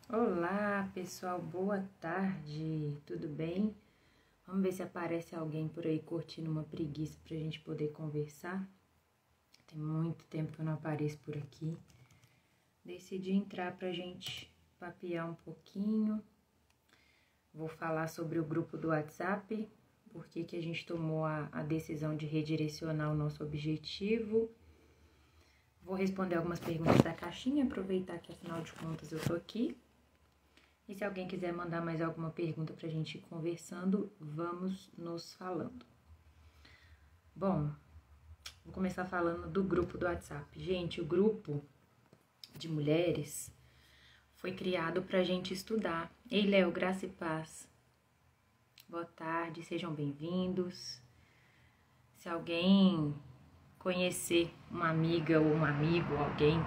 Olá, pessoal, boa tarde, tudo bem? Vamos ver se aparece alguém por aí curtindo uma preguiça pra gente poder conversar. Tem muito tempo que eu não apareço por aqui. Decidi entrar pra gente papear um pouquinho. Vou falar sobre o grupo do WhatsApp, por que a gente tomou a decisão de redirecionar o nosso objetivo. Vou responder algumas perguntas da caixinha, aproveitar que afinal de contas eu tô aqui. E se alguém quiser mandar mais alguma pergunta pra gente ir conversando, vamos nos falando. Bom, vou começar falando do grupo do WhatsApp. Gente, o grupo de mulheres foi criado pra gente estudar. Ei, Léo, graça e paz. Boa tarde, sejam bem-vindos. Se alguém conhecer uma amiga ou um amigo, alguém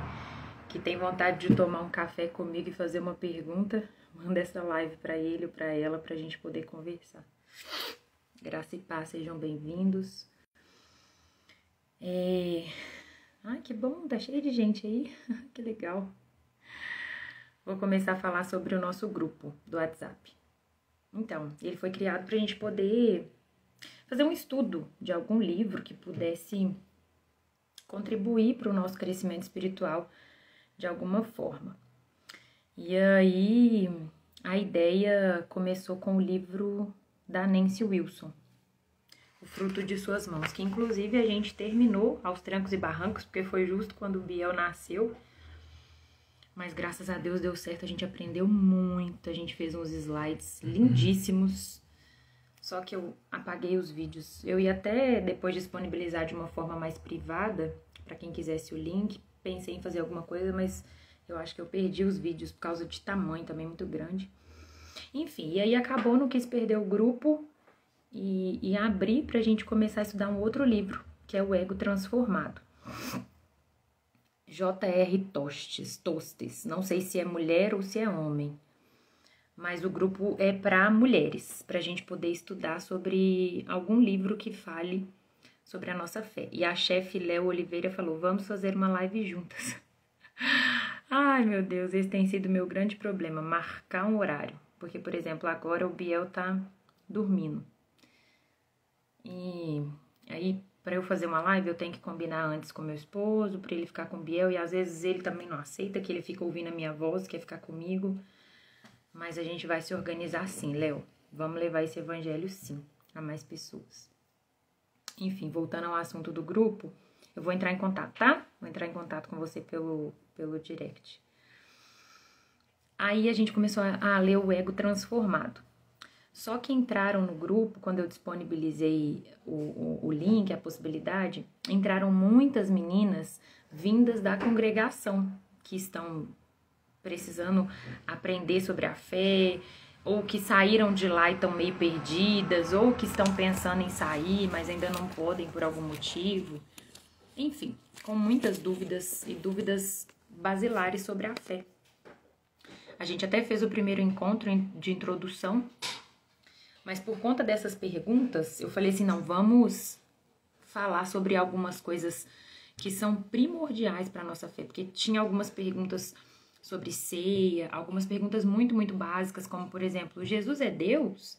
que tem vontade de tomar um café comigo e fazer uma pergunta, manda essa live para ele ou para ela pra gente poder conversar. Graça e paz, sejam bem-vindos. Ai, que bom, tá cheio de gente aí, que legal. Vou começar a falar sobre o nosso grupo do WhatsApp. Então, ele foi criado pra gente poder fazer um estudo de algum livro que pudesse contribuir para o nosso crescimento espiritual de alguma forma. E aí, a ideia começou com o livro da Nancy Wilson, O Fruto de Suas Mãos, que inclusive a gente terminou aos trancos e barrancos, porque foi justo quando o Biel nasceu, mas graças a Deus deu certo, a gente aprendeu muito, a gente fez uns slides lindíssimos, só que eu apaguei os vídeos. Eu ia até depois disponibilizar de uma forma mais privada, para quem quisesse o link, pensei em fazer alguma coisa, mas eu acho que eu perdi os vídeos por causa de tamanho também muito grande. Enfim, e aí acabou, não quis perder o grupo e abri pra gente começar a estudar um outro livro, que é o Ego Transformado. J.R. Tostes, não sei se é mulher ou se é homem, mas o grupo é para mulheres, pra gente poder estudar sobre algum livro que fale sobre a nossa fé. E a chefe Léo Oliveira falou, vamos fazer uma live juntas. Ai, meu Deus, esse tem sido o meu grande problema, marcar um horário. Porque, por exemplo, agora o Biel tá dormindo. E aí, para eu fazer uma live, eu tenho que combinar antes com meu esposo, para ele ficar com o Biel. E às vezes ele também não aceita, que ele fica ouvindo a minha voz, quer ficar comigo. Mas a gente vai se organizar sim, Léo. Vamos levar esse evangelho sim, a mais pessoas. Enfim, voltando ao assunto do grupo, eu vou entrar em contato, tá? Vou entrar em contato com você pelo direct. Aí a gente começou a ler o Ego Transformado. Só que entraram no grupo, quando eu disponibilizei o link, a possibilidade, entraram muitas meninas vindas da congregação, que estão precisando aprender sobre a fé, ou que saíram de lá e estão meio perdidas, ou que estão pensando em sair, mas ainda não podem por algum motivo. Enfim, com muitas dúvidas e dúvidas basilares sobre a fé. A gente até fez o primeiro encontro de introdução, mas por conta dessas perguntas, eu falei assim, não, vamos falar sobre algumas coisas que são primordiais para a nossa fé, porque tinha algumas perguntas sobre ceia, algumas perguntas muito, muito básicas, como, por exemplo, Jesus é Deus?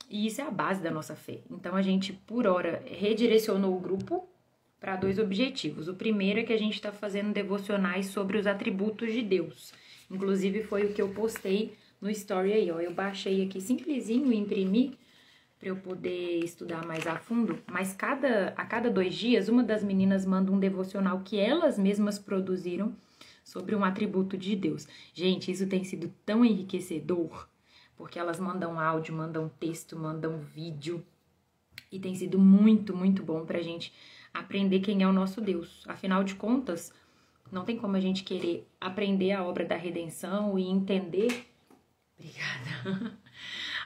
E isso é a base da nossa fé. Então, a gente, por hora, redirecionou o grupo para 2 objetivos. O primeiro é que a gente está fazendo devocionais sobre os atributos de Deus. Inclusive, foi o que eu postei no story aí, ó. Eu baixei aqui simplesinho e imprimi para eu poder estudar mais a fundo. Mas a cada 2 dias, uma das meninas manda um devocional que elas mesmas produziram sobre um atributo de Deus. Gente, isso tem sido tão enriquecedor, porque elas mandam áudio, mandam texto, mandam vídeo, e tem sido muito, muito bom pra gente aprender quem é o nosso Deus. Afinal de contas, não tem como a gente querer aprender a obra da redenção e entender, obrigada,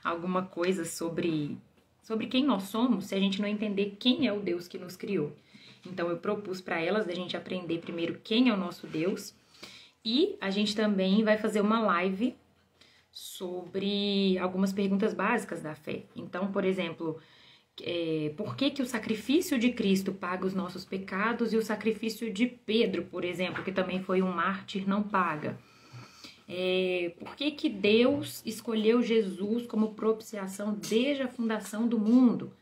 alguma coisa sobre quem nós somos se a gente não entender quem é o Deus que nos criou. Então, eu propus para elas da gente aprender primeiro quem é o nosso Deus, e a gente também vai fazer uma live sobre algumas perguntas básicas da fé. Então, por exemplo, por que o sacrifício de Cristo paga os nossos pecados e o sacrifício de Pedro, por exemplo, que também foi um mártir, não paga? Por que Deus escolheu Jesus como propiciação desde a fundação do mundo?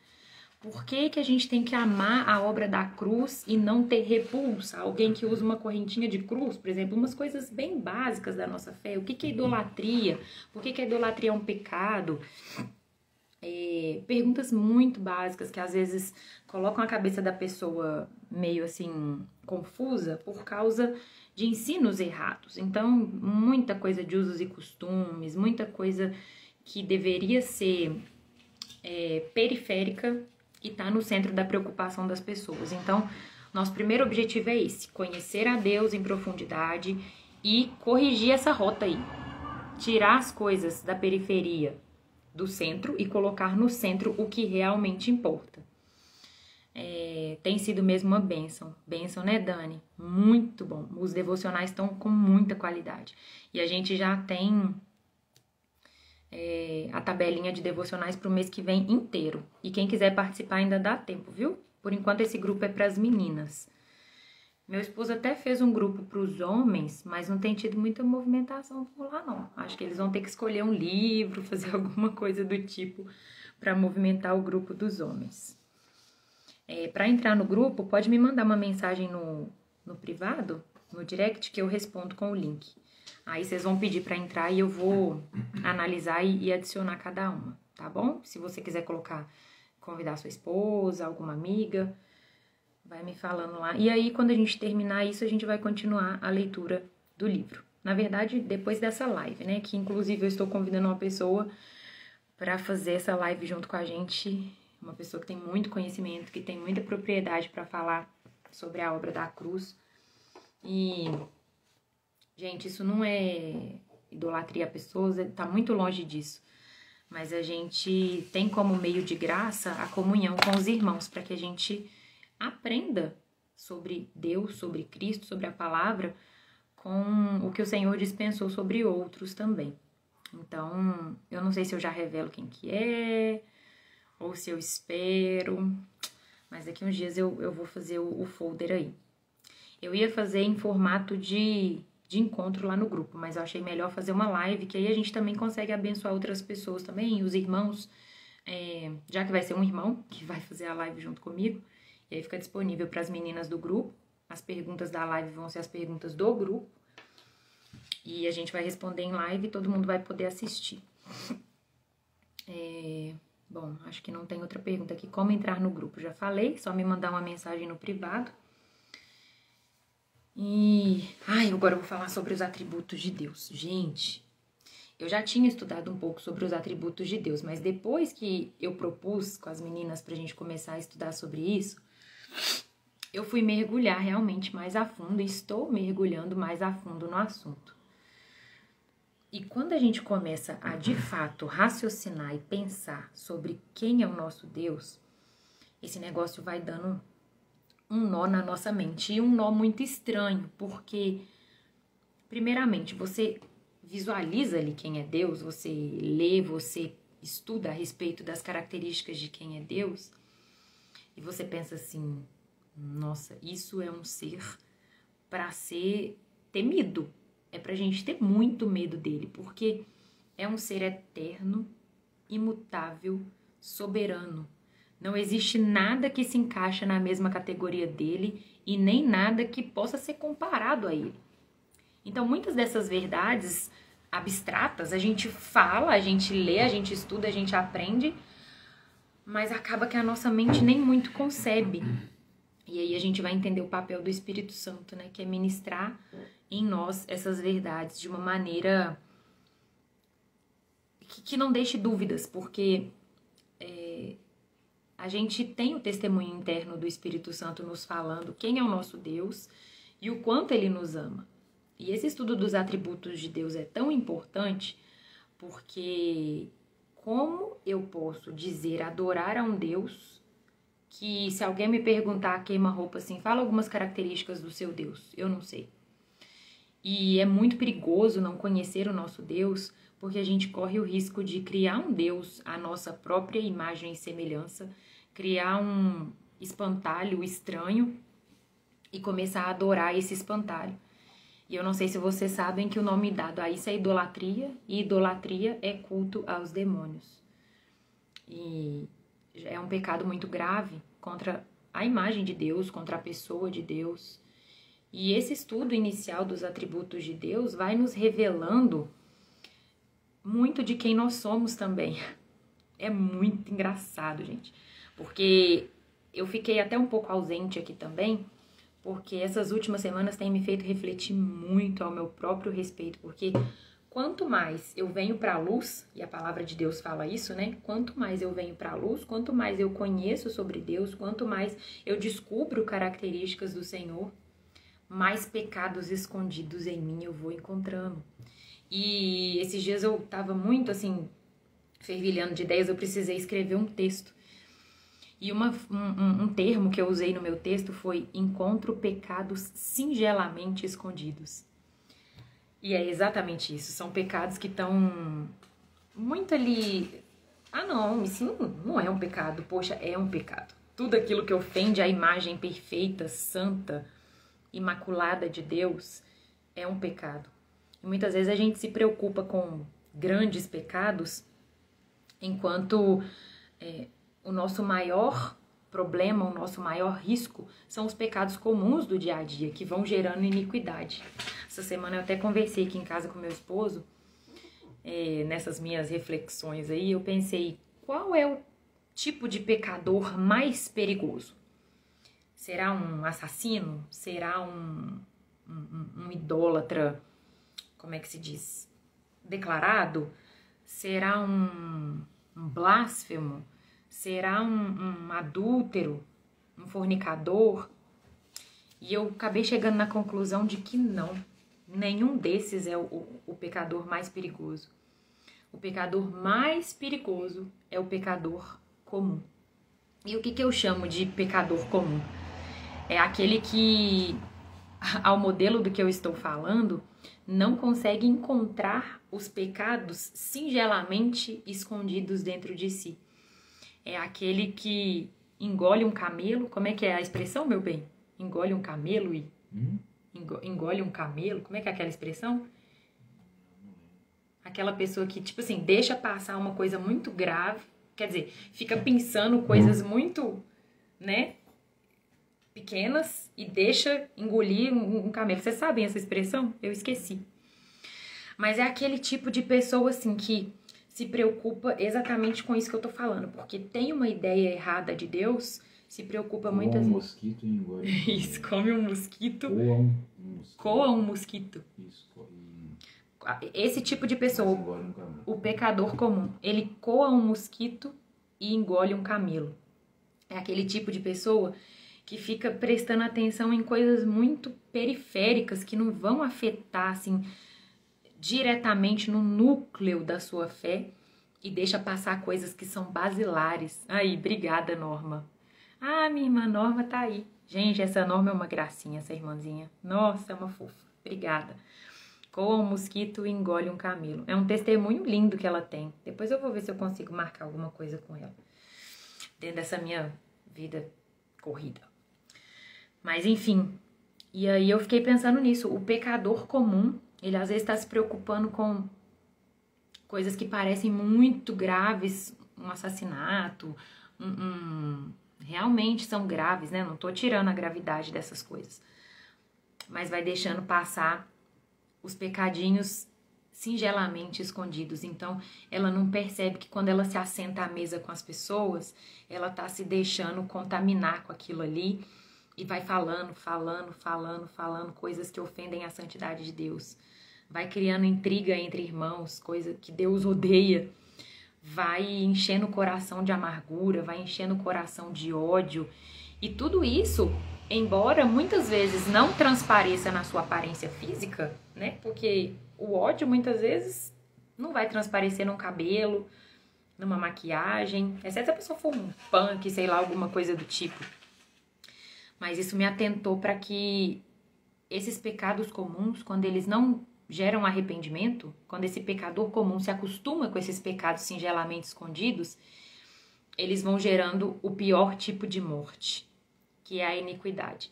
Por que a gente tem que amar a obra da cruz e não ter repulsa? Alguém que usa uma correntinha de cruz, por exemplo, umas coisas bem básicas da nossa fé. O que é idolatria? Por que a idolatria é um pecado? Perguntas muito básicas que às vezes colocam a cabeça da pessoa meio assim confusa por causa de ensinos errados. Então, muita coisa de usos e costumes, muita coisa que deveria ser periférica e está no centro da preocupação das pessoas. Então, nosso primeiro objetivo é esse: conhecer a Deus em profundidade e corrigir essa rota aí. Tirar as coisas da periferia do centro e colocar no centro o que realmente importa. Tem sido mesmo uma bênção. Bênção, né, Dani? Muito bom. Os devocionais estão com muita qualidade. E a gente já tem a tabelinha de devocionais para o mês que vem inteiro. E quem quiser participar ainda dá tempo, viu? Por enquanto esse grupo é para as meninas. Meu esposo até fez um grupo para os homens, mas não tem tido muita movimentação por lá, não. Acho que eles vão ter que escolher um livro, fazer alguma coisa do tipo para movimentar o grupo dos homens. Para entrar no grupo, pode me mandar uma mensagem no privado, no direct, que eu respondo com o link. Aí vocês vão pedir para entrar e eu vou analisar e adicionar cada uma, tá bom? Se você quiser convidar sua esposa, alguma amiga, vai me falando lá. E aí, quando a gente terminar isso, a gente vai continuar a leitura do livro. Na verdade, depois dessa live, né? Que inclusive eu estou convidando uma pessoa para fazer essa live junto com a gente. Uma pessoa que tem muito conhecimento, que tem muita propriedade para falar sobre a obra da cruz. E, gente, isso não é idolatria a pessoas, tá muito longe disso. Mas a gente tem como meio de graça a comunhão com os irmãos, para que a gente aprenda sobre Deus, sobre Cristo, sobre a palavra, com o que o Senhor dispensou sobre outros também. Então, eu não sei se eu já revelo quem que é, ou se eu espero, mas daqui uns dias eu vou fazer o folder aí. Eu ia fazer em formato de encontro lá no grupo, mas eu achei melhor fazer uma live, que aí a gente também consegue abençoar outras pessoas também, os irmãos, já que vai ser um irmão que vai fazer a live junto comigo, e aí fica disponível para as meninas do grupo. As perguntas da live vão ser as perguntas do grupo. E a gente vai responder em live e todo mundo vai poder assistir. Bom, acho que não tem outra pergunta aqui. Como entrar no grupo? Já falei, só me mandar uma mensagem no privado. Agora eu vou falar sobre os atributos de Deus. Gente, eu já tinha estudado um pouco sobre os atributos de Deus, mas depois que eu propus com as meninas pra gente começar a estudar sobre isso, eu fui mergulhar realmente mais a fundo e estou mergulhando mais a fundo no assunto. E quando a gente começa a, de fato, raciocinar e pensar sobre quem é o nosso Deus, esse negócio vai dando um nó na nossa mente. E um nó muito estranho, porque, primeiramente, você visualiza ali quem é Deus, você lê, você estuda a respeito das características de quem é Deus, e você pensa assim, nossa, isso é um ser para ser temido. É pra gente ter muito medo dele, porque é um ser eterno, imutável, soberano. Não existe nada que se encaixa na mesma categoria dele e nem nada que possa ser comparado a ele. Então, muitas dessas verdades abstratas, a gente fala, a gente lê, a gente estuda, a gente aprende, mas acaba que a nossa mente nem muito concebe. E aí a gente vai entender o papel do Espírito Santo, né? Que é ministrar em nós essas verdades de uma maneira que não deixe dúvidas, porque a gente tem o testemunho interno do Espírito Santo nos falando quem é o nosso Deus e o quanto ele nos ama. E esse estudo dos atributos de Deus é tão importante porque como eu posso dizer adorar a um Deus que, se alguém me perguntar, queima-roupa assim, fala algumas características do seu Deus, eu não sei. E é muito perigoso não conhecer o nosso Deus, porque a gente corre o risco de criar um Deus à nossa própria imagem e semelhança, criar um espantalho estranho e começar a adorar esse espantalho. E eu não sei se vocês sabem que o nome dado a isso é idolatria, e idolatria é culto aos demônios. E é um pecado muito grave contra a imagem de Deus, contra a pessoa de Deus. E esse estudo inicial dos atributos de Deus vai nos revelando muito de quem nós somos também. É muito engraçado, gente, porque eu fiquei até um pouco ausente aqui também, porque essas últimas semanas têm me feito refletir muito ao meu próprio respeito, porque quanto mais eu venho para a luz, e a palavra de Deus fala isso, né? Quanto mais eu venho para a luz, quanto mais eu conheço sobre Deus, quanto mais eu descubro características do Senhor, mais pecados escondidos em mim eu vou encontrando. E esses dias eu tava muito assim, fervilhando de ideias, eu precisei escrever um texto. E um termo que eu usei no meu texto foi: encontro pecados singelamente escondidos. E é exatamente isso, são pecados que estão muito ali. Ah não, isso não é um pecado, poxa, é um pecado. Tudo aquilo que ofende a imagem perfeita, santa, imaculada de Deus é um pecado. E muitas vezes a gente se preocupa com grandes pecados, enquanto o nosso maior problema, o nosso maior risco são os pecados comuns do dia a dia, que vão gerando iniquidade. Essa semana eu até conversei aqui em casa com meu esposo, nessas minhas reflexões aí, eu pensei, qual é o tipo de pecador mais perigoso? Será um assassino? Será um idólatra, como é que se diz, declarado? Será um blasfemo? Será um adúltero? Um fornicador? E eu acabei chegando na conclusão de que não, nenhum desses é o pecador mais perigoso. O pecador mais perigoso é o pecador comum. E o que eu chamo de pecador comum? É aquele que, ao modelo do que eu estou falando, não consegue encontrar os pecados singelamente escondidos dentro de si. É aquele que engole um camelo. Como é que é a expressão, meu bem? Engole um camelo e... Engole um camelo? Como é que é aquela expressão? Aquela pessoa que, tipo assim, deixa passar uma coisa muito grave, quer dizer, fica pensando coisas muito, né, pequenas e deixa engolir um camelo. Vocês sabem essa expressão? Eu esqueci. Mas é aquele tipo de pessoa, assim, que se preocupa exatamente com isso que eu tô falando, porque tem uma ideia errada de Deus, se preocupa muitas vezes. Come um mosquito e engole. Isso, come um mosquito. Coa um mosquito. Isso, Esse tipo de pessoa, o pecador comum, ele coa um mosquito e engole um camelo. É aquele tipo de pessoa que fica prestando atenção em coisas muito periféricas, que não vão afetar, assim, diretamente no núcleo da sua fé, e deixa passar coisas que são basilares. Aí, obrigada, Norma. Ah, minha irmã Norma tá aí. Gente, essa Norma é uma gracinha, essa irmãzinha. Nossa, é uma fofa. Obrigada. Coa um mosquito e engole um camelo. É um testemunho lindo que ela tem. Depois eu vou ver se eu consigo marcar alguma coisa com ela, dentro dessa minha vida corrida. Mas enfim, e aí eu fiquei pensando nisso. O pecador comum, ele às vezes está se preocupando com coisas que parecem muito graves, um assassinato, realmente são graves, né? Não tô tirando a gravidade dessas coisas, mas vai deixando passar os pecadinhos singelamente escondidos. Então, ela não percebe que quando ela se assenta à mesa com as pessoas, ela tá se deixando contaminar com aquilo ali, e vai falando coisas que ofendem a santidade de Deus. Vai criando intriga entre irmãos, coisa que Deus odeia. Vai enchendo o coração de amargura, vai enchendo o coração de ódio. E tudo isso, embora muitas vezes não transpareça na sua aparência física, né? Porque o ódio muitas vezes não vai transparecer num cabelo, numa maquiagem, exceto se a pessoa for um punk, sei lá, alguma coisa do tipo. Mas isso me atentou para que esses pecados comuns, quando eles não geram arrependimento, quando esse pecador comum se acostuma com esses pecados singelamente escondidos, eles vão gerando o pior tipo de morte, que é a iniquidade.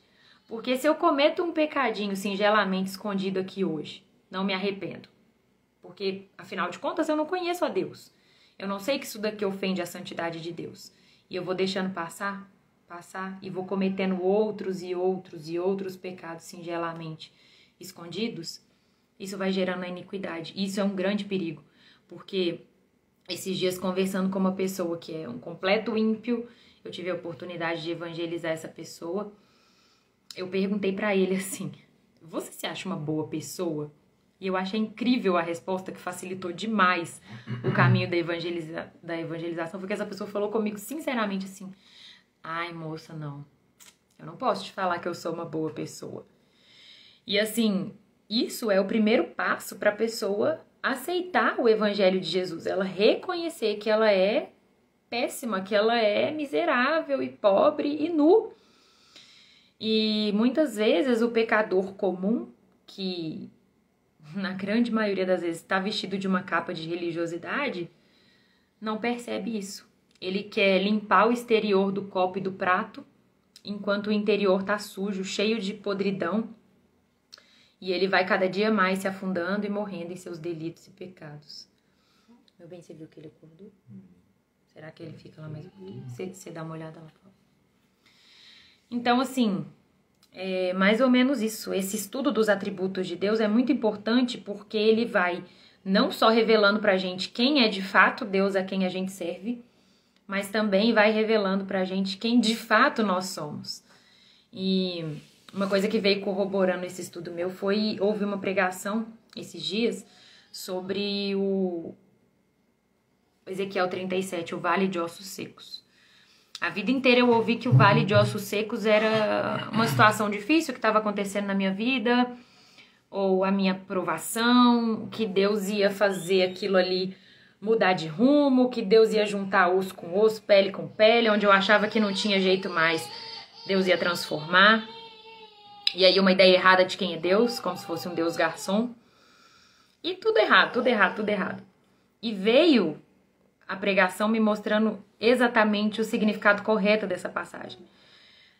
Porque se eu cometo um pecadinho singelamente escondido aqui hoje, não me arrependo. Porque, afinal de contas, eu não conheço a Deus. Eu não sei que isso daqui ofende a santidade de Deus. E eu vou deixando passar, e vou cometendo outros e outros e outros pecados singelamente escondidos. Isso vai gerando a iniquidade. Isso é um grande perigo. Porque esses dias, conversando com uma pessoa que é um completo ímpio, eu tive a oportunidade de evangelizar essa pessoa. Eu perguntei pra ele assim: você se acha uma boa pessoa? E eu achei incrível a resposta, que facilitou demais o caminho da evangelização, porque essa pessoa falou comigo sinceramente assim: ai, moça, não, eu não posso te falar que eu sou uma boa pessoa. E assim, isso é o primeiro passo para a pessoa aceitar o evangelho de Jesus, ela reconhecer que ela é péssima, que ela é miserável e pobre e nu. E muitas vezes o pecador comum, que na grande maioria das vezes está vestido de uma capa de religiosidade, não percebe isso. Ele quer limpar o exterior do copo e do prato, enquanto o interior está sujo, cheio de podridão. E ele vai cada dia mais se afundando e morrendo em seus delitos e pecados. Meu bem, você viu que ele acordou? Será que ele fica lá mais um pouquinho? Você dá uma olhada lá. Então, assim, é mais ou menos isso. Esse estudo dos atributos de Deus é muito importante porque ele vai não só revelando pra gente quem é de fato Deus a quem a gente serve, mas também vai revelando pra gente quem de fato nós somos. E uma coisa que veio corroborando esse estudo meu houve uma pregação esses dias sobre o Ezequiel 37, o Vale de Ossos Secos. A vida inteira eu ouvi que o Vale de Ossos Secos era uma situação difícil que estava acontecendo na minha vida, ou a minha provação, que Deus ia fazer aquilo ali mudar de rumo, que Deus ia juntar osso com osso, pele com pele, onde eu achava que não tinha jeito mais, Deus ia transformar. E aí uma ideia errada de quem é Deus, como se fosse um Deus garçom. E tudo errado, tudo errado, tudo errado. E veio a pregação me mostrando exatamente o significado correto dessa passagem.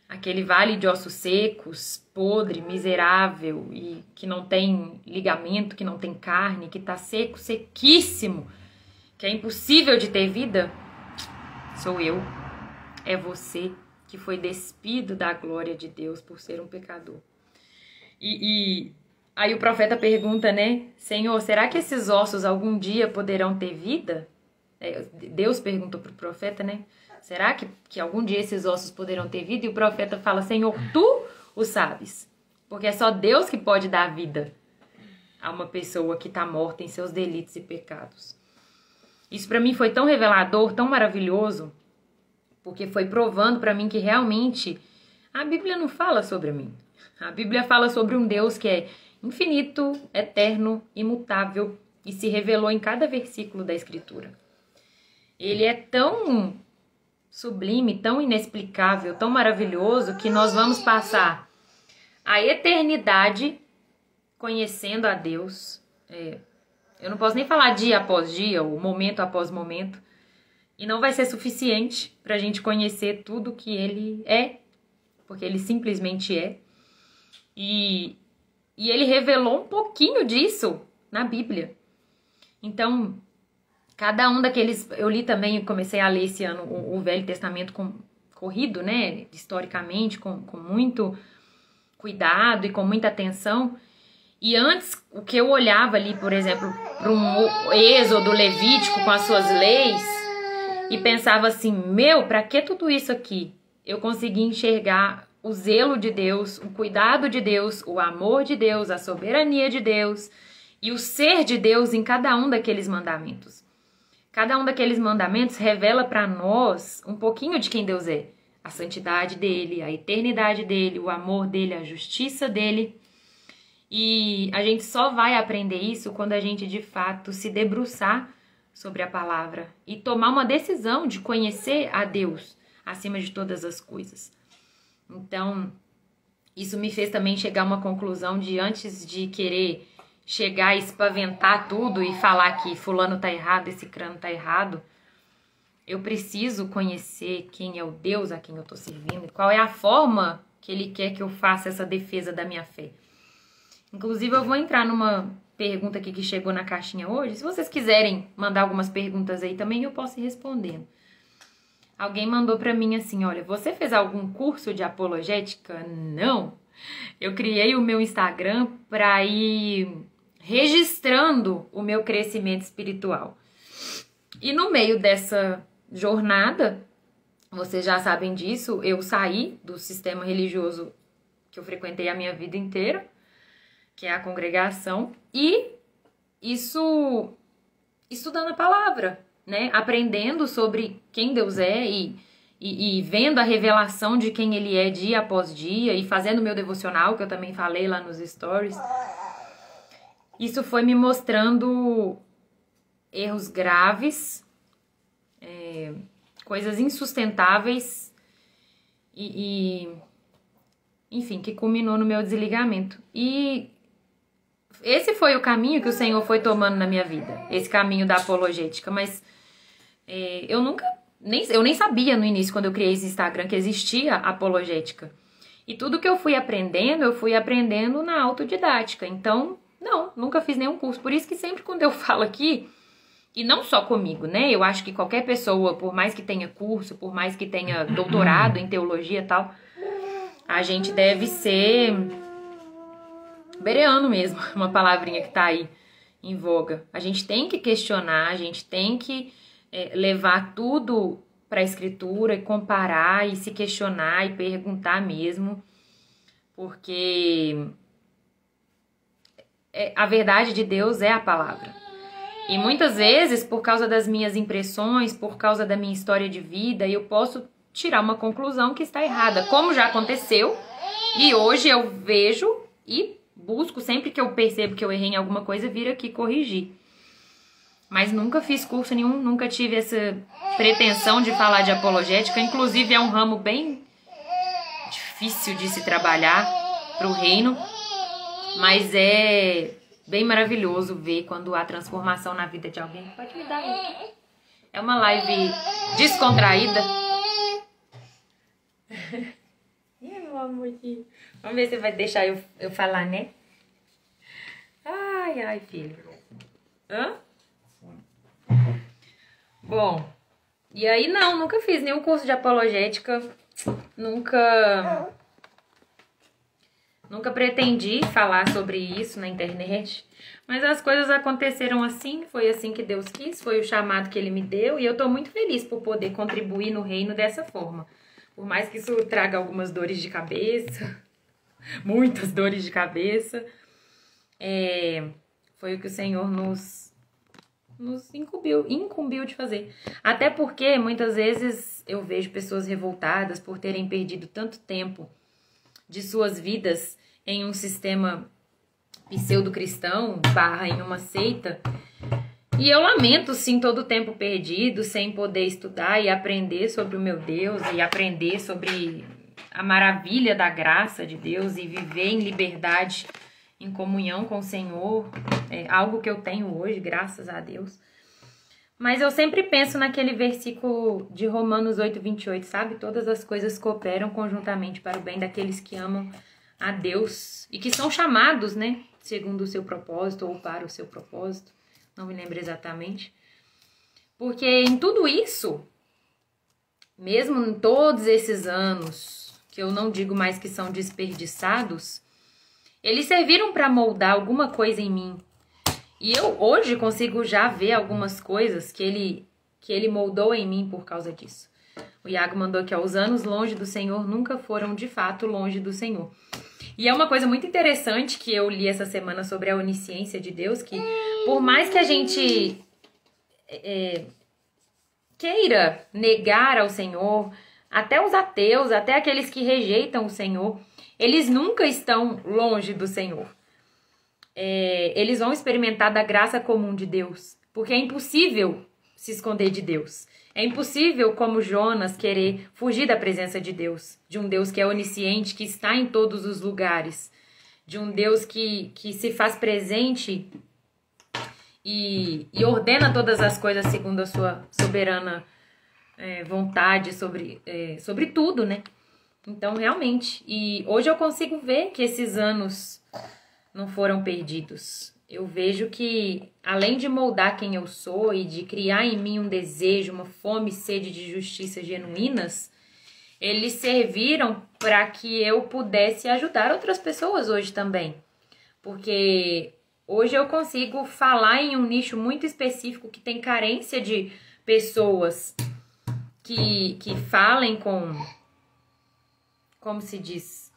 Aquele vale de ossos secos, podre, miserável e que não tem ligamento, que não tem carne, que tá seco, sequíssimo, que é impossível de ter vida, sou eu, é você que foi despido da glória de Deus por ser um pecador. E aí o profeta pergunta, né? Senhor, será que esses ossos algum dia poderão ter vida? Deus perguntou para o profeta, né? Será que algum dia esses ossos poderão ter vida? E o profeta fala, Senhor, tu o sabes. Porque é só Deus que pode dar vida a uma pessoa que está morta em seus delitos e pecados. Isso para mim foi tão revelador, tão maravilhoso, porque foi provando para mim que realmente a Bíblia não fala sobre mim. A Bíblia fala sobre um Deus que é infinito, eterno, imutável e se revelou em cada versículo da Escritura. Ele é tão sublime, tão inexplicável, tão maravilhoso, que nós vamos passar a eternidade conhecendo a Deus. Eu não posso nem falar dia após dia, ou momento após momento, e não vai ser suficiente para a gente conhecer tudo que Ele é, porque Ele simplesmente é. E Ele revelou um pouquinho disso na Bíblia. Então, cada um daqueles... Eu li também, comecei a ler esse ano o Velho Testamento corrido, né? Historicamente, com muito cuidado e com muita atenção. E antes, o que eu olhava ali, por exemplo, para um Êxodo, Levítico com as suas leis, e pensava assim, para que tudo isso aqui? Eu consegui enxergar o zelo de Deus, o cuidado de Deus, o amor de Deus, a soberania de Deus e o ser de Deus em cada um daqueles mandamentos. Cada um daqueles mandamentos revela para nós um pouquinho de quem Deus é. A santidade dele, a eternidade dele, o amor dele, a justiça dele. E a gente só vai aprender isso quando a gente, de fato, se debruçar sobre a palavra e tomar uma decisão de conhecer a Deus acima de todas as coisas. Então, isso me fez também chegar a uma conclusão de, antes de querer chegar e espaventar tudo e falar que fulano tá errado, esse crânio tá errado, eu preciso conhecer quem é o Deus a quem eu tô servindo, qual é a forma que ele quer que eu faça essa defesa da minha fé. Inclusive, eu vou entrar numa pergunta aqui que chegou na caixinha hoje. Se vocês quiserem mandar algumas perguntas aí também, eu posso ir respondendo. Alguém mandou pra mim assim, olha, você fez algum curso de apologética? Não. Eu criei o meu Instagram para ir registrando o meu crescimento espiritual. E no meio dessa jornada, vocês já sabem disso, eu saí do sistema religioso que eu frequentei a minha vida inteira, que é a congregação, e isso estudando a palavra, né? Aprendendo sobre quem Deus é e vendo a revelação de quem Ele é dia após dia e fazendo meu devocional, que eu também falei lá nos stories. Isso foi me mostrando erros graves, coisas insustentáveis enfim, que culminou no meu desligamento. E esse foi o caminho que o Senhor foi tomando na minha vida, esse caminho da apologética, mas eu nem sabia no início, quando eu criei esse Instagram, que existia apologética. E tudo que eu fui aprendendo na autodidática. Então, nunca fiz nenhum curso. Por isso que sempre quando eu falo aqui, e não só comigo, né? Eu acho que qualquer pessoa, por mais que tenha curso, por mais que tenha doutorado em teologia e tal, a gente deve ser bereano mesmo, uma palavrinha que tá aí em voga. A gente tem que questionar, a gente tem que levar tudo para a escritura e comparar e se questionar e perguntar mesmo, porque a verdade de Deus é a palavra. E muitas vezes, por causa das minhas impressões, por causa da minha história de vida, eu posso tirar uma conclusão que está errada, como já aconteceu, e hoje eu vejo e busco, sempre que eu percebo que eu errei em alguma coisa, vir aqui corrigir. Mas nunca fiz curso nenhum, nunca tive essa pretensão de falar de apologética. Inclusive é um ramo bem difícil de se trabalhar para o reino, mas é bem maravilhoso ver quando há transformação na vida de alguém. Pode me dar aí. É uma live descontraída. Meu amorzinho. Vamos ver se vai deixar eu falar, né? Ai, filho. Hã? Bom, e aí nunca fiz nenhum curso de apologética, nunca pretendi falar sobre isso na internet, mas as coisas aconteceram assim, foi assim que Deus quis, foi o chamado que Ele me deu, e eu tô muito feliz por poder contribuir no reino dessa forma. Por mais que isso traga algumas dores de cabeça, muitas dores de cabeça, foi o que o Senhor nos incumbiu de fazer. Até porque muitas vezes eu vejo pessoas revoltadas por terem perdido tanto tempo de suas vidas em um sistema pseudo-cristão, em uma seita. E eu lamento, sim, todo o tempo perdido, sem poder estudar e aprender sobre o meu Deus, e aprender sobre a maravilha da graça de Deus e viver em liberdade, em comunhão com o Senhor, algo que eu tenho hoje, graças a Deus. Mas eu sempre penso naquele versículo de Romanos 8:28, sabe? Todas as coisas cooperam conjuntamente para o bem daqueles que amam a Deus e que são chamados, né? Segundo o seu propósito ou para o seu propósito. Não me lembro exatamente. Porque em tudo isso, mesmo em todos esses anos, que eu não digo mais que são desperdiçados, eles serviram para moldar alguma coisa em mim. E eu hoje consigo já ver algumas coisas que ele moldou em mim por causa disso. O Iago mandou aqui, os anos longe do Senhor nunca foram de fato longe do Senhor. E é uma coisa muito interessante que eu li essa semana sobre a onisciência de Deus, que por mais que a gente queira negar ao Senhor, até os ateus, até aqueles que rejeitam o Senhor, eles nunca estão longe do Senhor. Eles vão experimentar da graça comum de Deus, porque é impossível se esconder de Deus. É impossível, como Jonas, querer fugir da presença de Deus, de um Deus que é onisciente, que está em todos os lugares, de um Deus que se faz presente e ordena todas as coisas segundo a sua soberana vontade sobre tudo, né? Então, realmente, e hoje eu consigo ver que esses anos não foram perdidos. Eu vejo que, além de moldar quem eu sou e de criar em mim um desejo, uma fome e sede de justiça genuínas, eles serviram para que eu pudesse ajudar outras pessoas hoje também. Porque hoje eu consigo falar em um nicho muito específico que tem carência de pessoas que falem como se diz,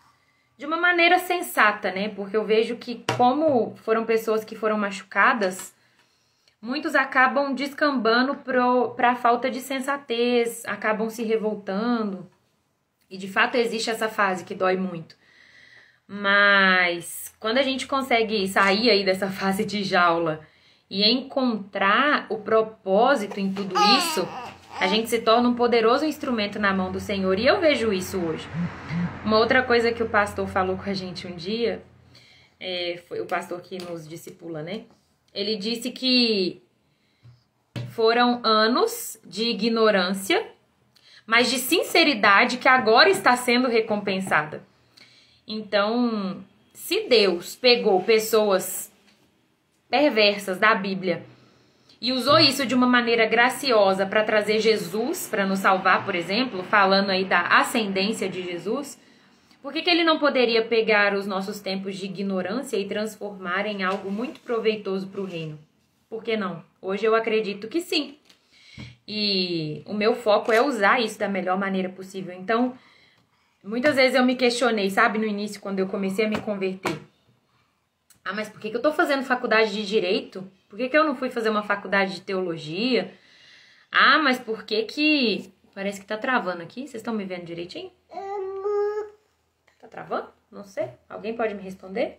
de uma maneira sensata, né? Porque eu vejo que como foram pessoas que foram machucadas, muitos acabam descambando para a falta de sensatez, acabam se revoltando. E de fato existe essa fase que dói muito. Mas quando a gente consegue sair aí dessa fase de jaula e encontrar o propósito em tudo isso, a gente se torna um poderoso instrumento na mão do Senhor. E eu vejo isso hoje. Uma outra coisa que o pastor falou com a gente um dia, foi o pastor que nos discipula, né? Ele disse que foram anos de ignorância, mas de sinceridade que agora está sendo recompensada. Então, se Deus pegou pessoas perversas da Bíblia e usou isso de uma maneira graciosa para trazer Jesus para nos salvar, por exemplo, falando aí da ascendência de Jesus, por que ele não poderia pegar os nossos tempos de ignorância e transformar em algo muito proveitoso para o reino? Por que não? Hoje eu acredito que sim. E o meu foco é usar isso da melhor maneira possível. Então, muitas vezes eu me questionei, sabe, no início, quando eu comecei a me converter. Ah, mas por que eu tô fazendo faculdade de Direito? Por que eu não fui fazer uma faculdade de Teologia? Ah, mas por que... Parece que tá travando aqui. Vocês estão me vendo direitinho? Tá travando? Não sei. Alguém pode me responder?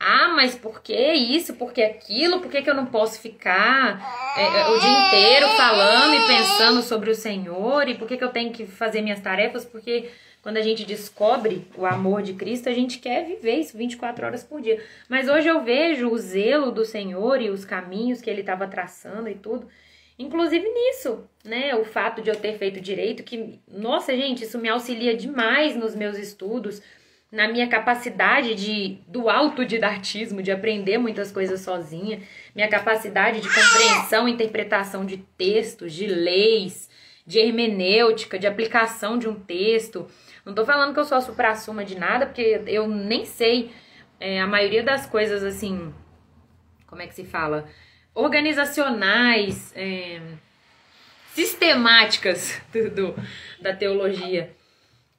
Ah, mas por que isso? Por que aquilo? Por que eu não posso ficar o dia inteiro falando e pensando sobre o Senhor? E por que eu tenho que fazer minhas tarefas? Porque quando a gente descobre o amor de Cristo, a gente quer viver isso 24 horas por dia. Mas hoje eu vejo o zelo do Senhor e os caminhos que Ele estava traçando e tudo. Inclusive nisso, né? O fato de eu ter feito direito, que, nossa, gente, isso me auxilia demais nos meus estudos, na minha capacidade do autodidatismo, de aprender muitas coisas sozinha, minha capacidade de compreensão e interpretação de textos, de leis, de hermenêutica, de aplicação de um texto. Não tô falando que eu sou a suprassumo de nada, porque eu nem sei a maioria das coisas, assim, como é que se fala? Organizacionais, sistemáticas da teologia.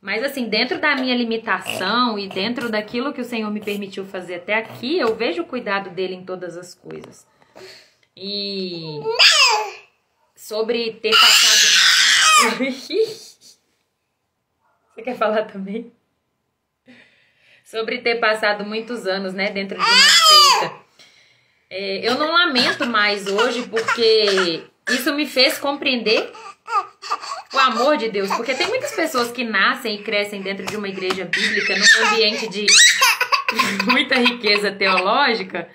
Mas assim, dentro da minha limitação e dentro daquilo que o Senhor me permitiu fazer até aqui, eu vejo o cuidado dele em todas as coisas. E sobre ter passado... Você quer falar também? Sobre ter passado muitos anos, né, dentro de uma seita. Eu não lamento mais hoje, porque isso me fez compreender o amor de Deus, porque tem muitas pessoas que nascem e crescem dentro de uma igreja bíblica, num ambiente de muita riqueza teológica,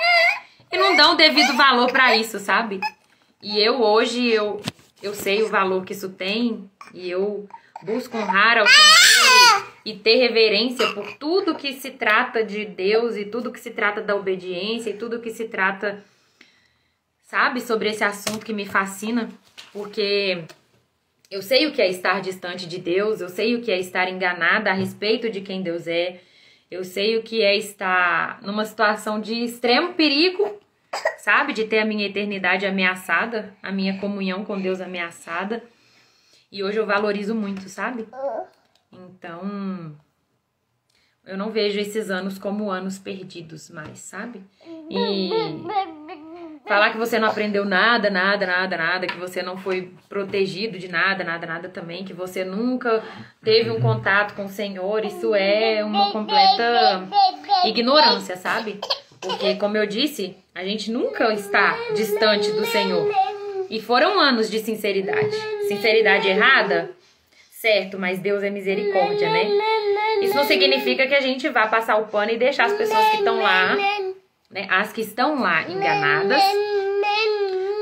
e não dão o devido valor para isso, sabe? E hoje eu sei o valor que isso tem, e eu busco honrar ao Senhor e ter reverência por tudo que se trata de Deus e tudo que se trata da obediência e tudo que se trata, sabe, sobre esse assunto que me fascina, porque eu sei o que é estar distante de Deus, eu sei o que é estar enganada a respeito de quem Deus é, eu sei o que é estar numa situação de extremo perigo, sabe? De ter a minha eternidade ameaçada, a minha comunhão com Deus ameaçada. E hoje eu valorizo muito, sabe? Então, eu não vejo esses anos como anos perdidos mais, sabe? E falar que você não aprendeu nada, que você não foi protegido de nada também, que você nunca teve um contato com o Senhor, isso é uma completa ignorância, sabe? Porque, como eu disse, a gente nunca está distante do Senhor. E foram anos de sinceridade. Sinceridade errada? Certo, mas Deus é misericórdia, né? Isso não significa que a gente vá passar o pano e deixar as pessoas que estão lá, né, as que estão lá enganadas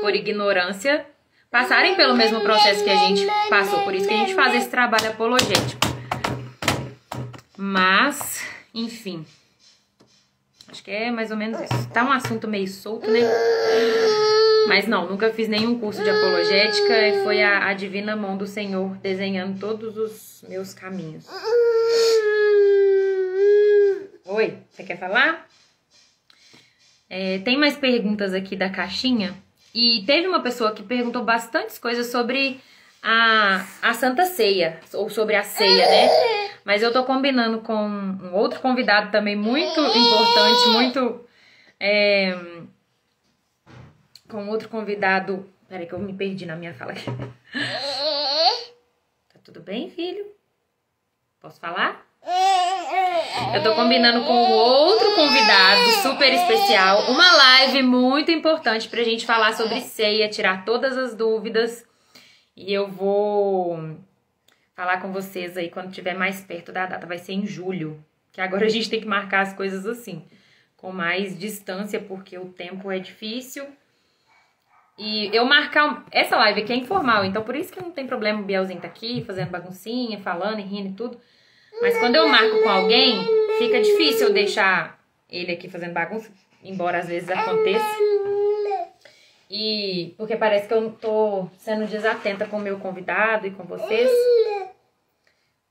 por ignorância, passarem pelo mesmo processo que a gente passou. Por isso que a gente faz esse trabalho apologético. Mas, enfim, acho que é mais ou menos isso. Tá um assunto meio solto, né? Mas não, nunca fiz nenhum curso de apologética e foi a divina mão do Senhor desenhando todos os meus caminhos. Oi, você quer falar? Tem mais perguntas aqui da caixinha. E teve uma pessoa que perguntou bastantes coisas sobre a Santa Ceia, ou sobre a ceia, né? Mas eu tô combinando com um outro convidado também muito importante, com outro convidado... Peraí que eu me perdi na minha fala aqui. Tá tudo bem, filho? Posso falar? Eu tô combinando com outro convidado super especial uma live muito importante pra gente falar sobre ceia, tirar todas as dúvidas. E eu vou falar com vocês aí quando estiver mais perto da data. Vai ser em julho, que agora a gente tem que marcar as coisas assim, com mais distância, porque o tempo é difícil. E eu marcar... Essa live aqui é informal, então por isso que não tem problema o Bielzinho tá aqui, fazendo baguncinha, falando e rindo e tudo. Mas quando eu marco com alguém, fica difícil eu deixar ele aqui fazendo bagunça, embora às vezes aconteça. E porque parece que eu tô sendo desatenta com o meu convidado e com vocês.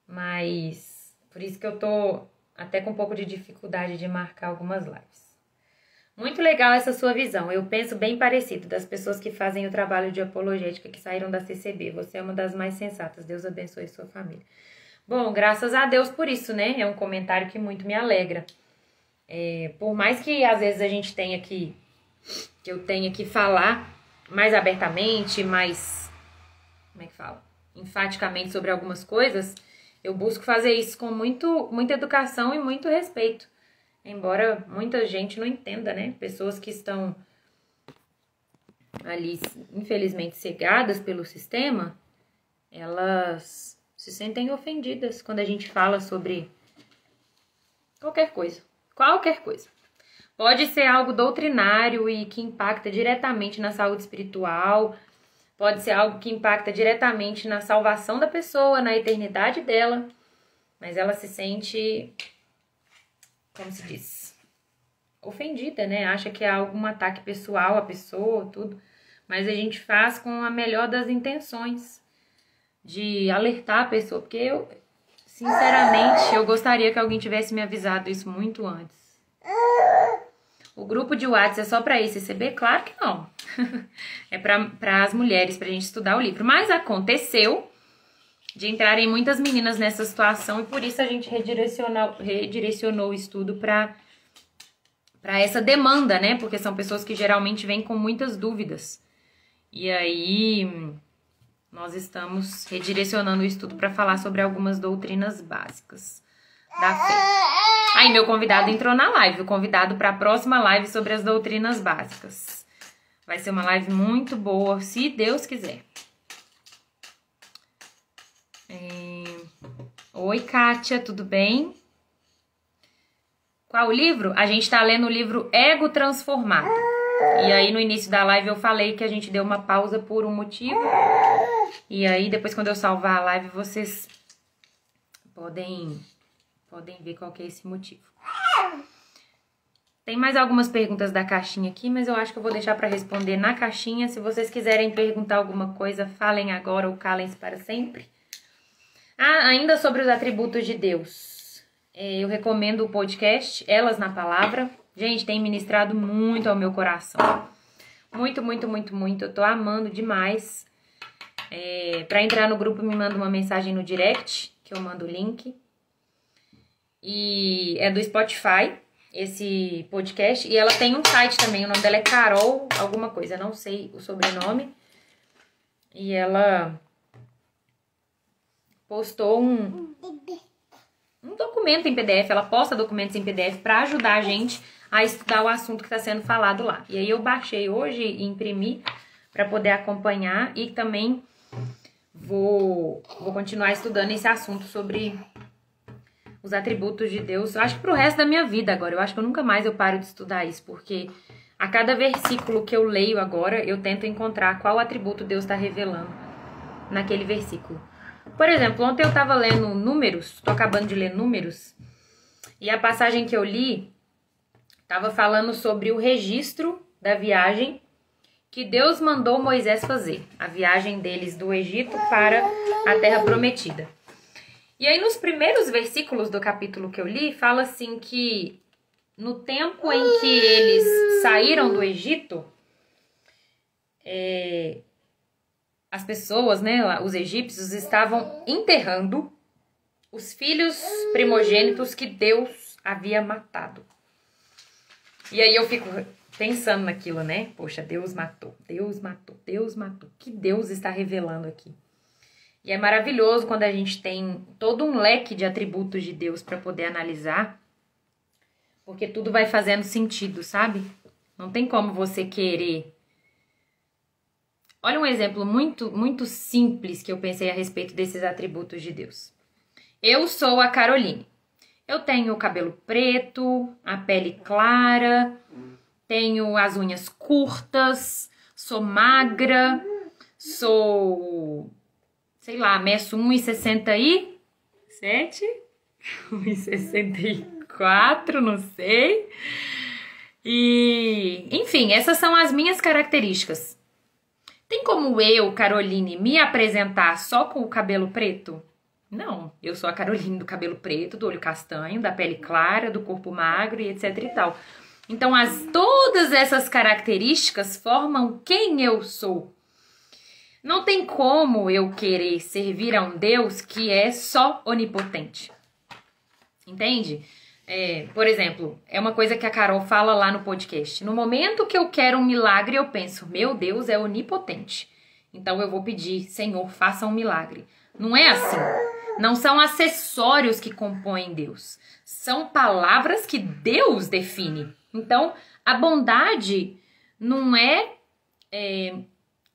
Mas por isso que eu tô até com um pouco de dificuldade de marcar algumas lives. Muito legal essa sua visão. Eu penso bem parecido das pessoas que fazem o trabalho de apologética que saíram da CCB. Você é uma das mais sensatas. Deus abençoe sua família. Bom, graças a Deus por isso, né? É um comentário que muito me alegra. Por mais que às vezes a gente tenha que eu tenha que falar mais abertamente, mais, como é que fala? Enfaticamente sobre algumas coisas, eu busco fazer isso com muita educação e muito respeito. Embora muita gente não entenda, né? Pessoas que estão ali, infelizmente, cegadas pelo sistema, elas se sentem ofendidas quando a gente fala sobre qualquer coisa. Qualquer coisa. Pode ser algo doutrinário e que impacta diretamente na saúde espiritual. Pode ser algo que impacta diretamente na salvação da pessoa, na eternidade dela. Mas ela se sente, como se diz, ofendida, né? Acha que é algum ataque pessoal à pessoa, tudo. Mas a gente faz com a melhor das intenções de alertar a pessoa. Porque eu, sinceramente, eu gostaria que alguém tivesse me avisado isso muito antes. O grupo de WhatsApp é só para ICCB? Claro que não. É para as mulheres, para a gente estudar o livro. Mas aconteceu de entrarem muitas meninas nessa situação e por isso a gente redirecionou o estudo para essa demanda, né? Porque são pessoas que geralmente vêm com muitas dúvidas. E aí nós estamos redirecionando o estudo para falar sobre algumas doutrinas básicas da fé. Aí meu convidado entrou na live, o convidado para a próxima live sobre as doutrinas básicas. Vai ser uma live muito boa, se Deus quiser. Oi, Kátia, tudo bem? Qual o livro? A gente tá lendo o livro Ego Transformado. E aí no início da live eu falei que a gente deu uma pausa por um motivo. E aí depois quando eu salvar a live vocês podem ver qual que é esse motivo. Tem mais algumas perguntas da caixinha aqui, mas eu acho que eu vou deixar para responder na caixinha. Se vocês quiserem perguntar alguma coisa, falem agora ou calem-se para sempre. Ainda sobre os atributos de Deus. Eu recomendo o podcast Elas na Palavra. Gente, tem ministrado muito ao meu coração. Muito, muito, muito, muito. Eu tô amando demais. Para entrar no grupo, me manda uma mensagem no direct, que eu mando o link. E é do Spotify, esse podcast. E ela tem um site também, o nome dela é Carol alguma coisa, não sei o sobrenome. E ela postou um documento em PDF, ela posta documentos em PDF para ajudar a gente a estudar o assunto que está sendo falado lá. E aí eu baixei hoje e imprimi para poder acompanhar e também vou continuar estudando esse assunto sobre os atributos de Deus, eu acho que pro resto da minha vida agora. Eu acho que eu nunca mais eu paro de estudar isso, porque a cada versículo que eu leio agora, eu tento encontrar qual atributo Deus está revelando naquele versículo. Por exemplo, ontem eu tava lendo Números, tô acabando de ler Números, e a passagem que eu li tava falando sobre o registro da viagem que Deus mandou Moisés fazer, a viagem deles do Egito para a Terra Prometida. E aí nos primeiros versículos do capítulo que eu li, fala assim que no tempo em que eles saíram do Egito, as pessoas, né, os egípcios, estavam enterrando os filhos primogênitos que Deus havia matado. E aí eu fico pensando naquilo, né? Poxa, Deus matou, Deus matou, Deus matou. O que Deus está revelando aqui? E é maravilhoso quando a gente tem todo um leque de atributos de Deus para poder analisar, porque tudo vai fazendo sentido, sabe? Não tem como você querer. Olha um exemplo muito simples que eu pensei a respeito desses atributos de Deus. Eu sou a Caroline. Eu tenho o cabelo preto, a pele clara, tenho as unhas curtas, sou magra, sou, sei lá, meço 1,67, 1,64, não sei. E, enfim, essas são as minhas características. Tem como eu, Caroline, me apresentar só com o cabelo preto? Não, eu sou a Caroline do cabelo preto, do olho castanho, da pele clara, do corpo magro e etc e tal. Então, todas essas características formam quem eu sou. Não tem como eu querer servir a um Deus que é só onipotente. Entende? Por exemplo, é uma coisa que a Carol fala lá no podcast. No momento que eu quero um milagre, eu penso, meu Deus é onipotente. Então eu vou pedir, Senhor, faça um milagre. Não é assim. Não são acessórios que compõem Deus. São palavras que Deus define. Então, a bondade não é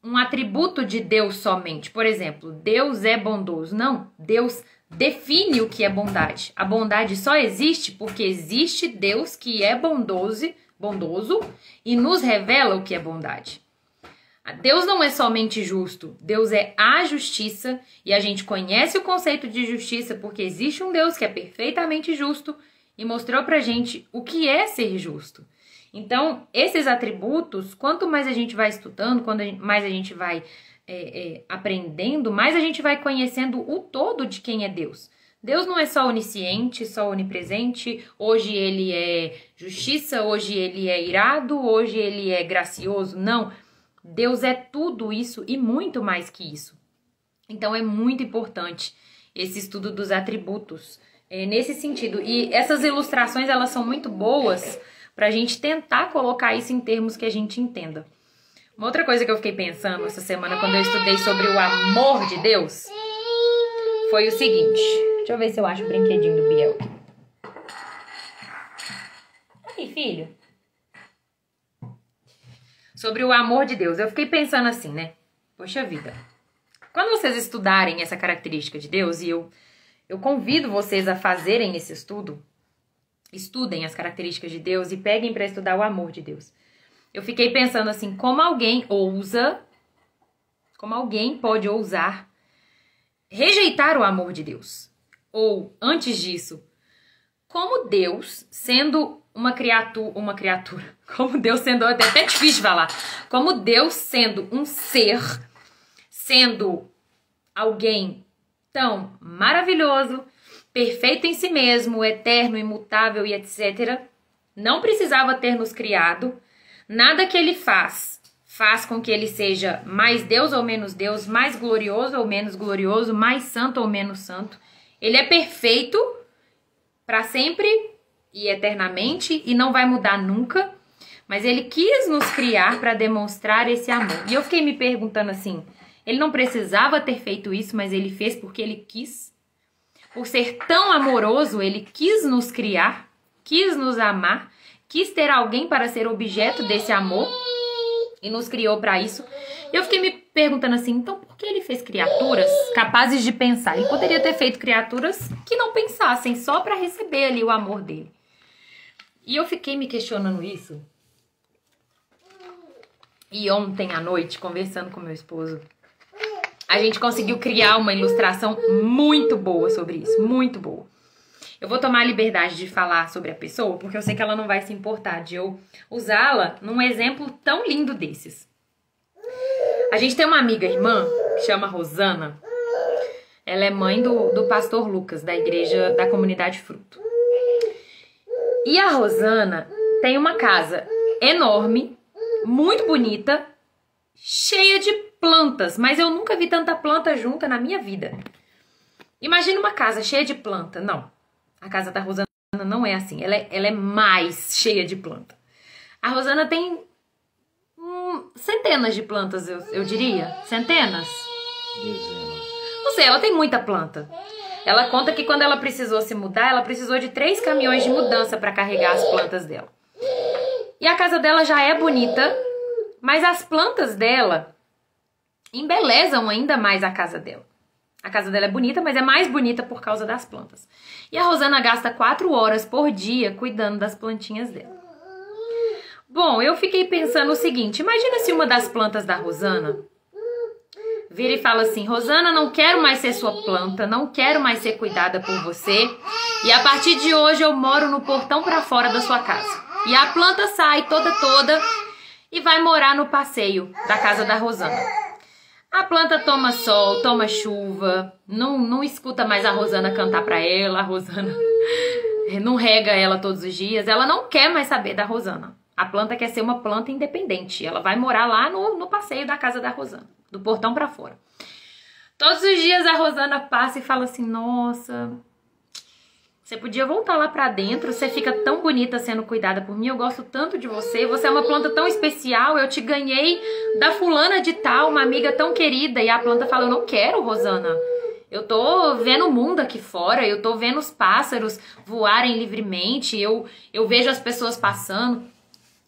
um atributo de Deus somente. Por exemplo, Deus é bondoso. Não, Deus define o que é bondade. A bondade só existe porque existe Deus que é bondoso e nos revela o que é bondade. Deus não é somente justo, Deus é a justiça, e a gente conhece o conceito de justiça porque existe um Deus que é perfeitamente justo e mostrou pra gente o que é ser justo. Então, esses atributos, quanto mais a gente vai estudando, quanto mais a gente vai aprendendo, mais a gente vai conhecendo o todo de quem é Deus. Deus não é só onisciente, só onipresente, hoje ele é justiça, hoje ele é irado, hoje ele é gracioso, não. Deus é tudo isso e muito mais que isso. Então é muito importante esse estudo dos atributos nesse sentido. E essas ilustrações, elas são muito boas para a gente tentar colocar isso em termos que a gente entenda. Uma outra coisa que eu fiquei pensando essa semana quando eu estudei sobre o amor de Deus foi o seguinte. Deixa eu ver se eu acho o brinquedinho do Biel. Aí, filho. Sobre o amor de Deus. Eu fiquei pensando assim, né? Poxa vida. Quando vocês estudarem essa característica de Deus, e eu convido vocês a fazerem esse estudo, estudem as características de Deus e peguem para estudar o amor de Deus. Eu fiquei pensando assim, como alguém pode ousar rejeitar o amor de Deus? Ou, antes disso, como Deus, sendo uma criatura, como Deus sendo, até difícil de falar, como Deus sendo um ser, sendo alguém tão maravilhoso, perfeito em si mesmo, eterno, imutável e etc., não precisava ter nos criado, nada que ele faz com que ele seja mais Deus ou menos Deus, mais glorioso ou menos glorioso, mais santo ou menos santo. Ele é perfeito para sempre e eternamente e não vai mudar nunca, mas ele quis nos criar para demonstrar esse amor. E eu fiquei me perguntando assim, ele não precisava ter feito isso, mas ele fez porque ele quis? Por ser tão amoroso, ele quis nos criar, quis nos amar, quis ter alguém para ser objeto desse amor e nos criou para isso. E eu fiquei me perguntando assim, então por que ele fez criaturas capazes de pensar? Ele poderia ter feito criaturas que não pensassem, só para receber ali o amor dele. E eu fiquei me questionando isso. E ontem à noite, conversando com meu esposo, a gente conseguiu criar uma ilustração muito boa sobre isso, muito boa. Eu vou tomar a liberdade de falar sobre a pessoa, porque eu sei que ela não vai se importar de eu usá-la num exemplo tão lindo desses. A gente tem uma amiga irmã, que chama Rosana. Ela é mãe do pastor Lucas, da igreja da Comunidade Fruto. E a Rosana tem uma casa enorme, muito bonita, cheia de plantas, mas eu nunca vi tanta planta junta na minha vida. Imagina uma casa cheia de planta. Não, a casa da Rosana não é assim, ela é mais cheia de planta. A Rosana tem centenas de plantas, eu diria. Centenas? Dezenas. Não sei, ela tem muita planta. Ela conta que quando ela precisou se mudar, ela precisou de 3 caminhões de mudança para carregar as plantas dela. E a casa dela já é bonita, mas as plantas dela embelezam ainda mais a casa dela. A casa dela é bonita, mas é mais bonita por causa das plantas. E a Rosana gasta 4 horas por dia cuidando das plantinhas dela. Bom, eu fiquei pensando o seguinte, imagina se uma das plantas da Rosana vira e fala assim, Rosana, não quero mais ser sua planta, não quero mais ser cuidada por você, e a partir de hoje eu moro no portão para fora da sua casa. E a planta sai toda e vai morar no passeio da casa da Rosana. A planta toma sol, toma chuva, não escuta mais a Rosana cantar para ela, a Rosana não rega ela todos os dias, ela não quer mais saber da Rosana. A planta quer ser uma planta independente, ela vai morar lá no passeio da casa da Rosana, do portão para fora. Todos os dias a Rosana passa e fala assim, nossa, você podia voltar lá pra dentro, você fica tão bonita sendo cuidada por mim, eu gosto tanto de você, você é uma planta tão especial, eu te ganhei da fulana de tal, uma amiga tão querida. E a planta fala, eu não quero, Rosana, eu tô vendo o mundo aqui fora, eu tô vendo os pássaros voarem livremente, eu vejo as pessoas passando.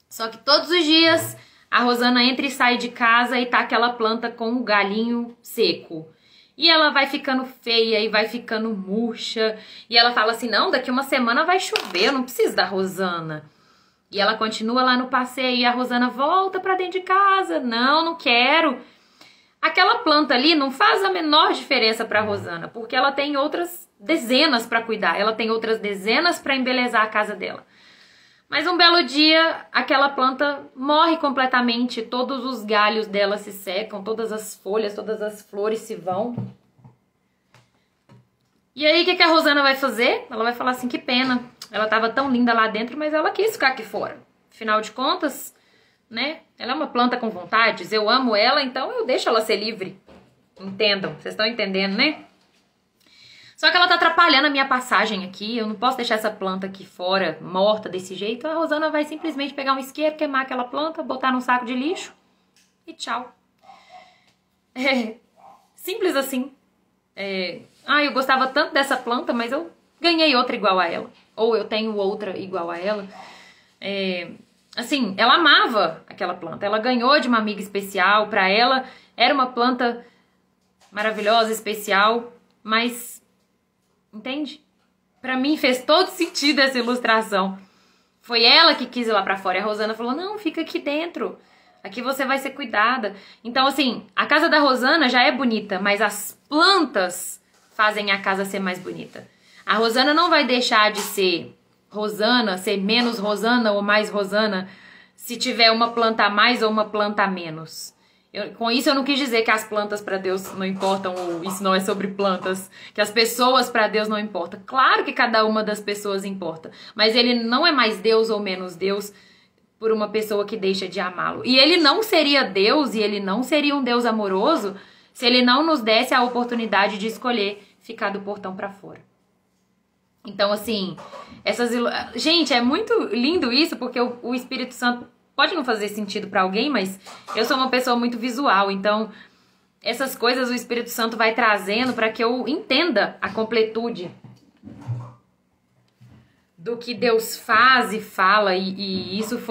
Só que todos os dias a Rosana entra e sai de casa e tá aquela planta com um galinho seco. E ela vai ficando feia e vai ficando murcha. E ela fala assim, não, daqui uma semana vai chover, eu não preciso da Rosana. E ela continua lá no passeio e a Rosana volta pra dentro de casa. Não quero. Aquela planta ali não faz a menor diferença pra Rosana, porque ela tem outras dezenas pra cuidar. Ela tem outras dezenas pra embelezar a casa dela. Mas um belo dia, aquela planta morre completamente, todos os galhos dela se secam, todas as folhas, todas as flores se vão. E aí, o que a Rosana vai fazer? Ela vai falar assim, que pena, ela estava tão linda lá dentro, mas ela quis ficar aqui fora. Afinal de contas, né, ela é uma planta com vontades, eu amo ela, então eu deixo ela ser livre. Entendam, vocês estão entendendo, né? Só que ela tá atrapalhando a minha passagem aqui, eu não posso deixar essa planta aqui fora, morta desse jeito. A Rosana vai simplesmente pegar um isqueiro, queimar aquela planta, botar num saco de lixo e tchau. Simples assim. Eu gostava tanto dessa planta, mas eu ganhei outra igual a ela. Ou eu tenho outra igual a ela. Assim, ela amava aquela planta, ela ganhou de uma amiga especial, pra ela era uma planta maravilhosa, especial, mas... Entende? Pra mim fez todo sentido essa ilustração. Foi ela que quis ir lá pra fora. E a Rosana falou, não, fica aqui dentro. Aqui você vai ser cuidada. Então, assim, a casa da Rosana já é bonita, mas as plantas fazem a casa ser mais bonita. A Rosana não vai deixar de ser Rosana, ser menos Rosana ou mais Rosana, se tiver uma planta a mais ou uma planta a menos. Com isso eu não quis dizer que as plantas para Deus não importam, ou isso não é sobre plantas, que as pessoas para Deus não importam. Claro que cada uma das pessoas importa, mas ele não é mais Deus ou menos Deus por uma pessoa que deixa de amá-lo. E ele não seria Deus e ele não seria um Deus amoroso se ele não nos desse a oportunidade de escolher ficar do portão para fora. Então, assim, gente, é muito lindo isso, porque o Espírito Santo pode não fazer sentido para alguém, mas eu sou uma pessoa muito visual, então essas coisas o Espírito Santo vai trazendo para que eu entenda a completude do que Deus faz e fala, e isso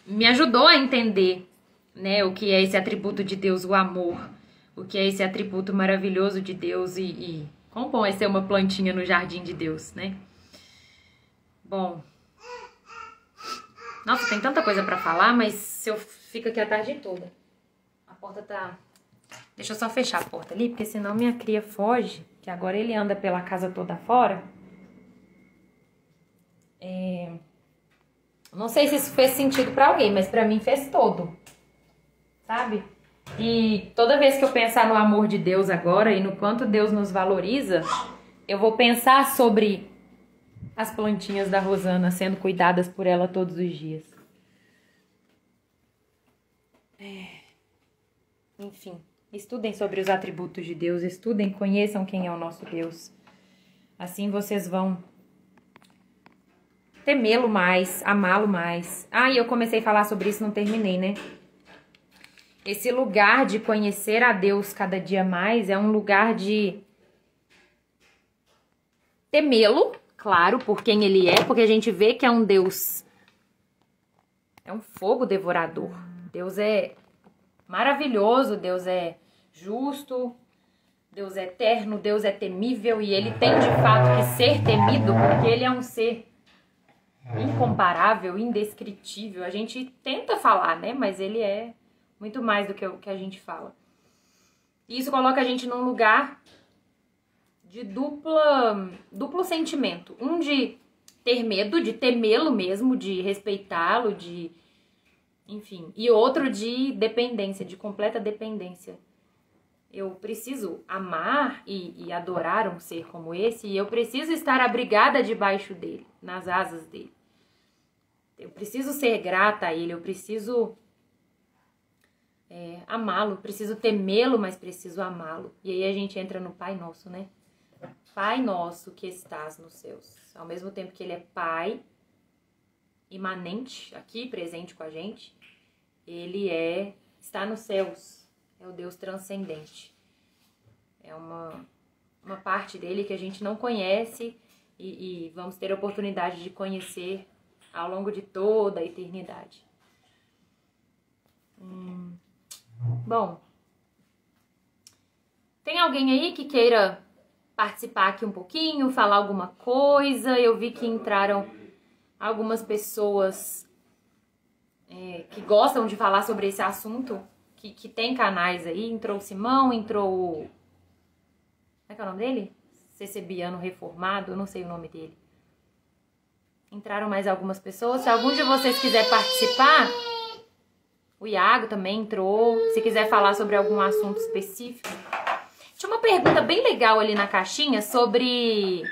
me ajudou a entender, né, o que é esse atributo de Deus, o amor, o que é esse atributo maravilhoso de Deus e quão bom é ser uma plantinha no jardim de Deus, né? Bom... Nossa, tem tanta coisa pra falar, mas eu fico aqui a tarde toda. A porta tá Deixa eu só fechar a porta ali, porque senão minha cria foge, que agora ele anda pela casa toda fora. Não sei se isso fez sentido pra alguém, mas pra mim fez todo, sabe? E toda vez que eu pensar no amor de Deus agora e no quanto Deus nos valoriza, eu vou pensar sobre as plantinhas da Rosana sendo cuidadas por ela todos os dias. Enfim, estudem sobre os atributos de Deus, estudem, conheçam quem é o nosso Deus. Assim vocês vão temê-lo mais, amá-lo mais. E eu comecei a falar sobre isso, não terminei, né? Esse lugar de conhecer a Deus cada dia mais é um lugar de temê-lo, claro, por quem ele é, porque a gente vê que é um Deus, é um fogo devorador. Deus é maravilhoso, Deus é justo, Deus é eterno, Deus é temível e ele tem de fato que ser temido, porque ele é um ser incomparável, indescritível. A gente tenta falar, né? Mas ele é muito mais do que o que a gente fala. E isso coloca a gente num lugar de duplo sentimento. Um de ter medo, de temê-lo mesmo, de respeitá-lo, de... enfim. E outro de dependência, de completa dependência. Eu preciso amar e adorar um ser como esse, e eu preciso estar abrigada debaixo dele, nas asas dele. Eu preciso ser grata a ele, eu preciso amá-lo, preciso temê-lo, mas preciso amá-lo. E aí a gente entra no Pai Nosso, né? Pai Nosso que estás nos céus. Ao mesmo tempo que ele é Pai, imanente, aqui, presente com a gente, ele está nos céus, é o Deus transcendente. É uma parte dele que a gente não conhece e vamos ter a oportunidade de conhecer ao longo de toda a eternidade. Bom, tem alguém aí que queira participar aqui um pouquinho, falar alguma coisa? Eu vi que entraram algumas pessoas que gostam de falar sobre esse assunto, que tem canais aí. Entrou o Simão, entrou... como é que é o nome dele? Cecebiano Reformado, eu não sei o nome dele. Entraram mais algumas pessoas. Se algum de vocês quiser participar, o Iago também entrou. Se quiser falar sobre algum assunto específico. Tinha uma pergunta bem legal ali na caixinha sobre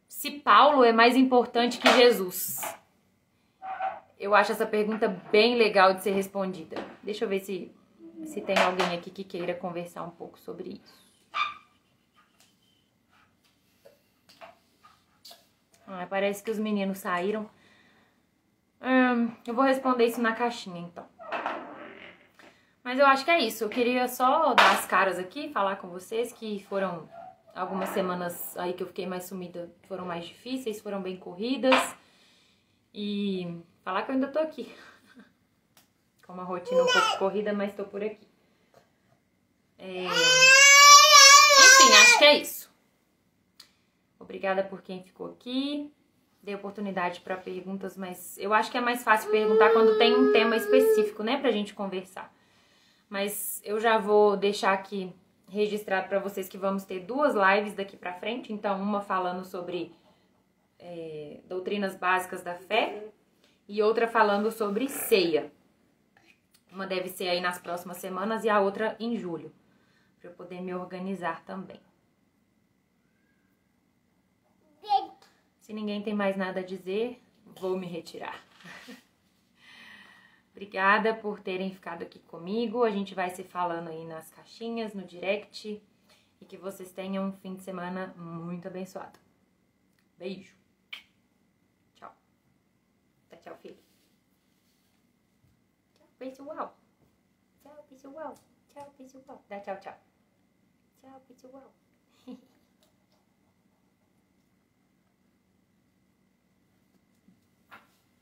se Paulo é mais importante que Jesus. Eu acho essa pergunta bem legal de ser respondida. Deixa eu ver se tem alguém aqui que queira conversar um pouco sobre isso. Parece que os meninos saíram. Eu vou responder isso na caixinha, então. Mas eu acho que é isso. Eu queria só dar as caras aqui, falar com vocês que foram algumas semanas aí que eu fiquei mais sumida, foram mais difíceis, foram bem corridas. E falar que eu ainda tô aqui. Com uma rotina um pouco corrida, mas tô por aqui. Enfim, acho que é isso. Obrigada por quem ficou aqui. Dei oportunidade para perguntas, mas eu acho que é mais fácil perguntar quando tem um tema específico, né, pra gente conversar. Mas eu já vou deixar aqui registrado para vocês que vamos ter 2 lives daqui pra frente. Então, uma falando sobre doutrinas básicas da fé e outra falando sobre ceia. Uma deve ser aí nas próximas semanas e a outra em julho, para eu poder me organizar também. Se ninguém tem mais nada a dizer, vou me retirar. Obrigada por terem ficado aqui comigo. A gente vai se falando aí nas caixinhas, no direct. E que vocês tenham um fim de semana muito abençoado. Beijo. Tchau. Dá tchau, filho. Tchau, pessoal. Tchau, pessoal. Tchau, pessoal. Dá tchau, tchau. Tchau, pessoal.